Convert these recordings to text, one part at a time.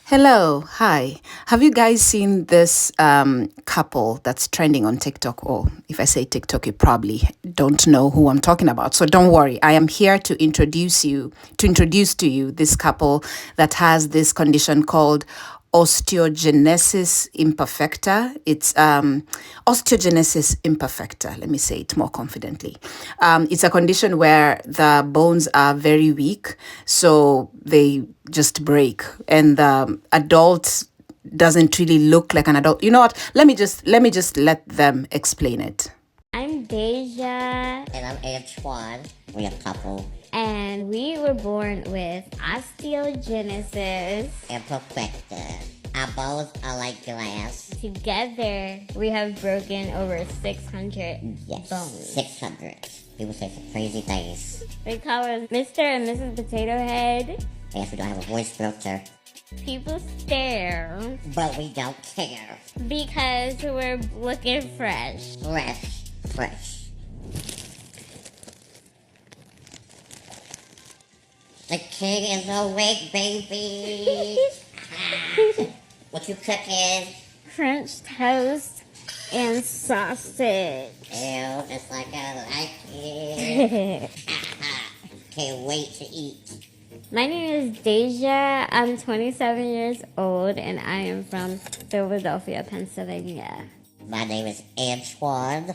Hello, hi. Have you guys seen this couple that's trending on TikTok? Or if I say TikTok, you probably don't know who I'm talking about. So don't worry. I am here to introduce to you this couple that has this condition called osteogenesis imperfecta. It's osteogenesis imperfecta. Let me say it more confidently. It's a condition where the bones are very weak, so they just break, and the adult doesn't really look like an adult. You know what? Let me just let them explain it. I'm Deja, And I'm Antoine. We a couple and we were born with osteogenesis. and perfected. Our bones are like glass. Together, we have broken over 600 Yes, bones. 600. People say some crazy things. They call us Mr. and Mrs. Potato Head. Yes, we don't have a voice filter, People stare but we don't care. because we're looking fresh. Fresh, fresh. The king is awake, baby. What you cooking? French toast and sausage. Ew, just like I like it. Can't wait to eat. My name is Deja. I'm 27 years old and I am from Philadelphia, Pennsylvania. My name is Antoine.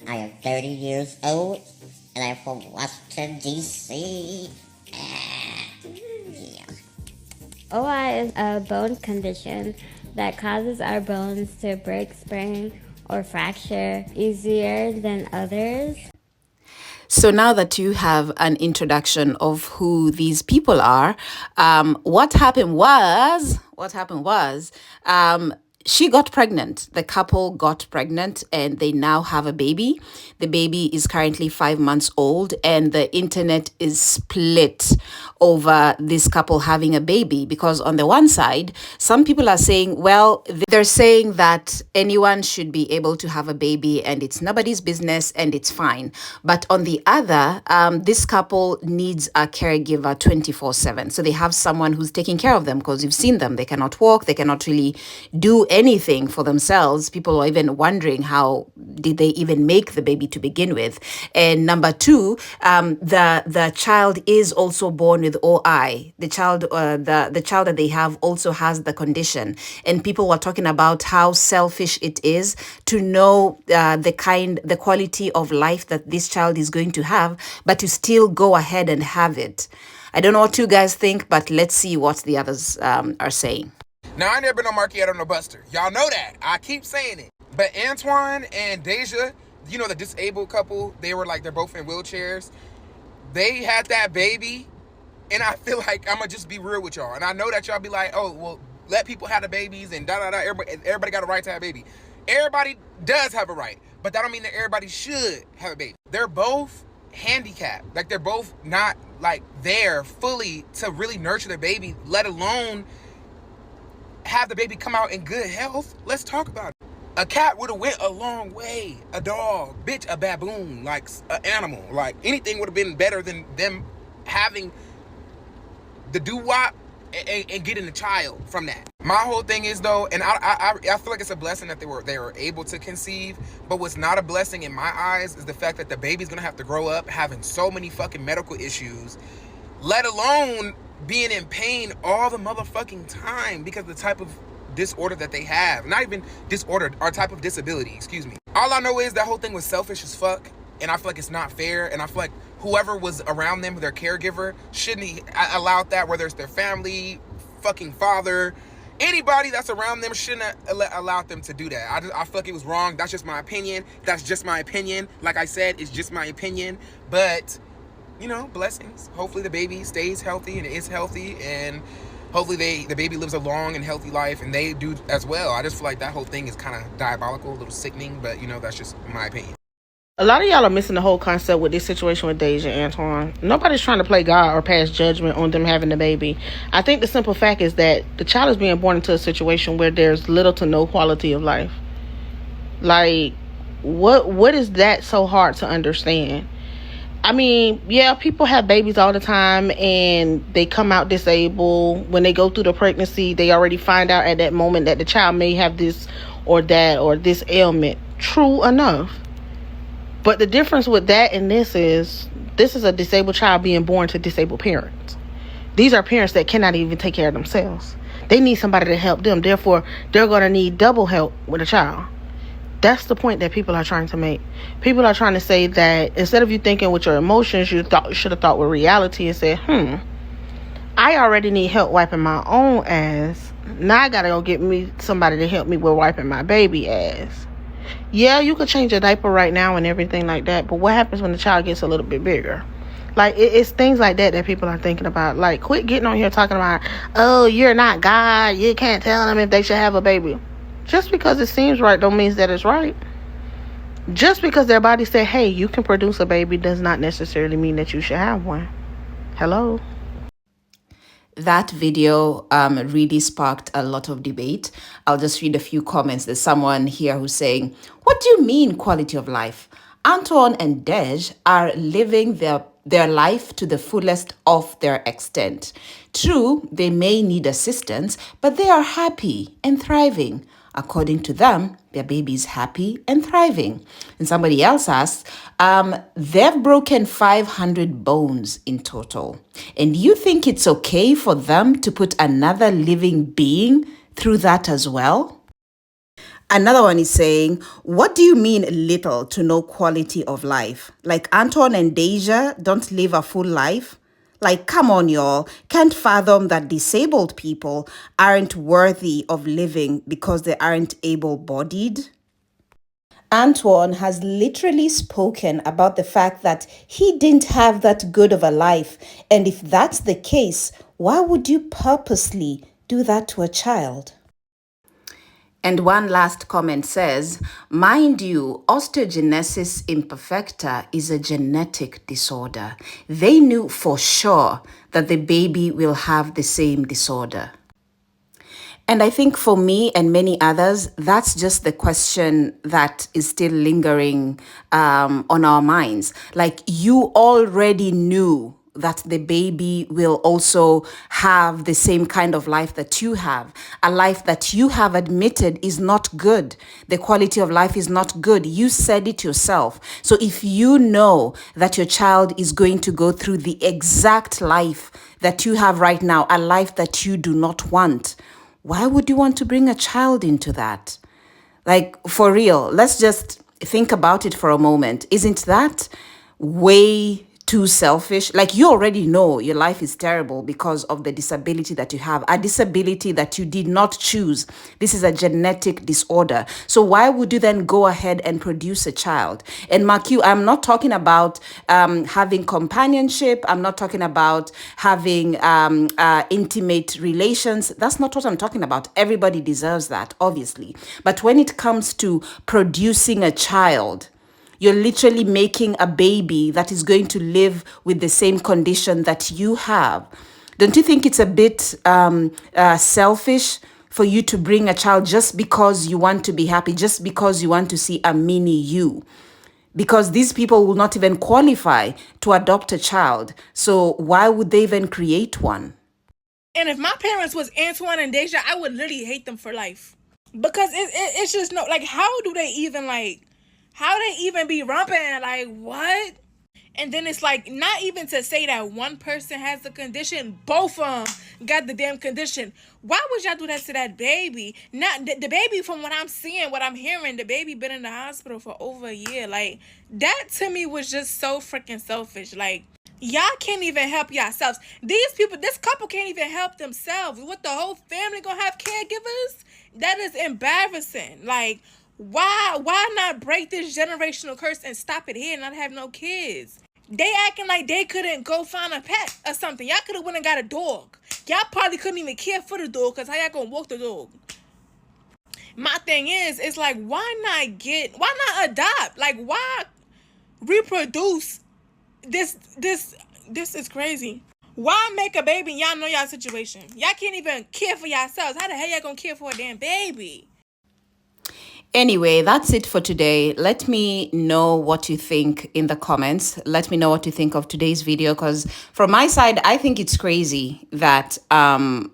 I am 30 years old, and I'm from Washington, D.C. Yeah. OI is a bone condition that causes our bones to break, sprain, or fracture easier than others. So now that you have an introduction of who these people are, what happened was, she got pregnant. The couple got pregnant and they now have a baby. The baby is currently 5 months old, and the internet is split over this couple having a baby because, on the one side, some people are saying, well, they're saying that anyone should be able to have a baby and it's nobody's business and it's fine. But on the other, this couple needs a caregiver 24/7. So they have someone who's taking care of them because you've seen them. They cannot walk, they cannot really do anything for themselves. People are even wondering how did they even make the baby to begin with. And number two, the child is also born with OI. The child that they have also has the condition. And people were talking about how selfish it is to know the quality of life that this child is going to have, but to still go ahead and have it. I don't know what you guys think, but let's see what the others are saying. Now, I ain't never been on Marky Adam no Buster. Y'all know that. I keep saying it. But Antoine and Deja, you know, the disabled couple, they're both in wheelchairs. They had that baby, and I feel like I'm going to just be real with y'all. And I know that y'all be like, oh, well, let people have the babies and da-da-da. Everybody got a right to have a baby. Everybody does have a right, but that don't mean that everybody should have a baby. They're both handicapped. Like, they're both not, like, there fully to really nurture the baby, let alone have the baby come out in good health. Let's talk about it. A cat would have went a long way. A dog, bitch, a baboon, like an animal, like anything would have been better than them having the doo-wop and getting a child from that. My whole thing is, though, and I feel like it's a blessing that they were able to conceive, but what's not a blessing in my eyes is the fact that the baby's gonna have to grow up having so many fucking medical issues, let alone being in pain all the motherfucking time because of the type of disorder that they have. Not even disorder, or type of disability, excuse me. All I know is that whole thing was selfish as fuck, and I feel like it's not fair, and I feel like whoever was around them, their caregiver, shouldn't allowed that, whether it's their family, fucking father, anybody that's around them shouldn't have allowed them to do that. I feel like it was wrong. That's just my opinion. Like I said, it's just my opinion, but you know, blessings. Hopefully the baby stays healthy and is healthy, and hopefully the baby lives a long and healthy life, and they do as well. I just feel like that whole thing is kind of diabolical, a little sickening, but you know, that's just my opinion. A lot of y'all are missing the whole concept with this situation with Deja and Antoine. Nobody's trying to play God or pass judgment on them having the baby. I think the simple fact is that the child is being born into a situation where there's little to no quality of life. Like, what is that so hard to understand? I mean, yeah, people have babies all the time and they come out disabled. When they go through the pregnancy, they already find out at that moment that the child may have this or that or this ailment. True enough. But the difference with that and this is a disabled child being born to disabled parents. These are parents that cannot even take care of themselves. They need somebody to help them. Therefore, they're going to need double help with a child. That's the point that people are trying to make. People are trying to say that instead of you thinking with your emotions, you should have thought with reality and said, I already need help wiping my own ass. Now I gotta go get me somebody to help me with wiping my baby ass. Yeah, you could change a diaper right now and everything like that, but what happens when the child gets a little bit bigger? Like, it's things like that people are thinking about. Like, quit getting on here talking about, oh, you're not God. You can't tell them if they should have a baby. Just because it seems right don't mean that it's right. Just because their body said, hey, you can produce a baby does not necessarily mean that you should have one. Hello? That video really sparked a lot of debate. I'll just read a few comments. There's someone here who's saying, what do you mean quality of life? Antoine and Dej are living their life to the fullest of their extent. True, they may need assistance, but they are happy and thriving. According to them, their baby is happy and thriving. And somebody else asks, they've broken 500 bones in total. And you think it's okay for them to put another living being through that as well? Another one is saying, what do you mean little to no quality of life? Like Anton and Deja don't live a full life? Like, come on, y'all. Can't fathom that disabled people aren't worthy of living because they aren't able-bodied? Antoine has literally spoken about the fact that he didn't have that good of a life. And if that's the case, why would you purposely do that to a child? And one last comment says, mind you, osteogenesis imperfecta is a genetic disorder. They knew for sure that the baby will have the same disorder. And I think for me and many others, that's just the question that is still lingering on our minds. Like, you already knew that the baby will also have the same kind of life that you have, a life that you have admitted is not good. The quality of life is not good. You said it yourself. So if you know that your child is going to go through the exact life that you have right now, a life that you do not want, why would you want to bring a child into that? Like, for real, let's just think about it for a moment. Isn't that way too selfish? Like, you already know your life is terrible because of the disability that you have, a disability that you did not choose. This is a genetic disorder. So why would you then go ahead and produce a child? And Mark, I'm not talking about having companionship. I'm not talking about having intimate relations. That's not what I'm talking about. Everybody deserves that, obviously. But when it comes to producing a child, you're literally making a baby that is going to live with the same condition that you have. Don't you think it's a bit selfish for you to bring a child just because you want to be happy, just because you want to see a mini you? Because these people will not even qualify to adopt a child. So why would they even create one? And if my parents was Antoine and Deja, I would literally hate them for life. Because it's just no, like, how do they even be rumping? Like, what? And then it's like, not even to say that one person has the condition, both of them got the damn condition. Why would y'all do that to that baby? Not the baby, from what I'm seeing, what I'm hearing, the baby been in the hospital for over a year. Like, that to me was just so freaking selfish. Like, y'all can't even help yourselves. This couple can't even help themselves. What, the whole family gonna have caregivers? That is embarrassing. Like, why not break this generational curse and stop it here and not have no kids? They acting like they couldn't go find a pet or something. Y'all could have went and got a dog. Y'all probably couldn't even care for the dog, because how y'all gonna walk the dog? My thing is, it's like, why not adopt? Like, why reproduce? This is crazy. Why make a baby and y'all know y'all situation? Y'all can't even care for yourselves. How the hell y'all gonna care for a damn baby? Anyway, that's it for today. Let me know what you think in the comments. Let me know what you think of today's video, because from my side, I think it's crazy that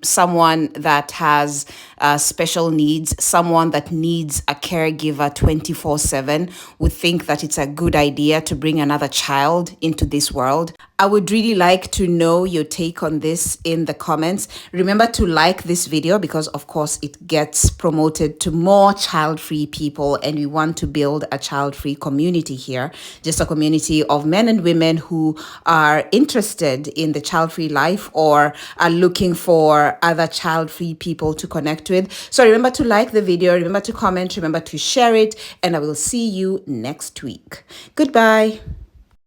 someone that has special needs, someone that needs a caregiver 24/7, would think that it's a good idea to bring another child into this world. I would really like to know your take on this in the comments. Remember to like this video because, of course, it gets promoted to more child-free people, and we want to build a child-free community here, just a community of men and women who are interested in the child-free life or are looking for other child-free people to connect with. So remember to like the video, remember to comment, remember to share it, and I will see you next week. Goodbye.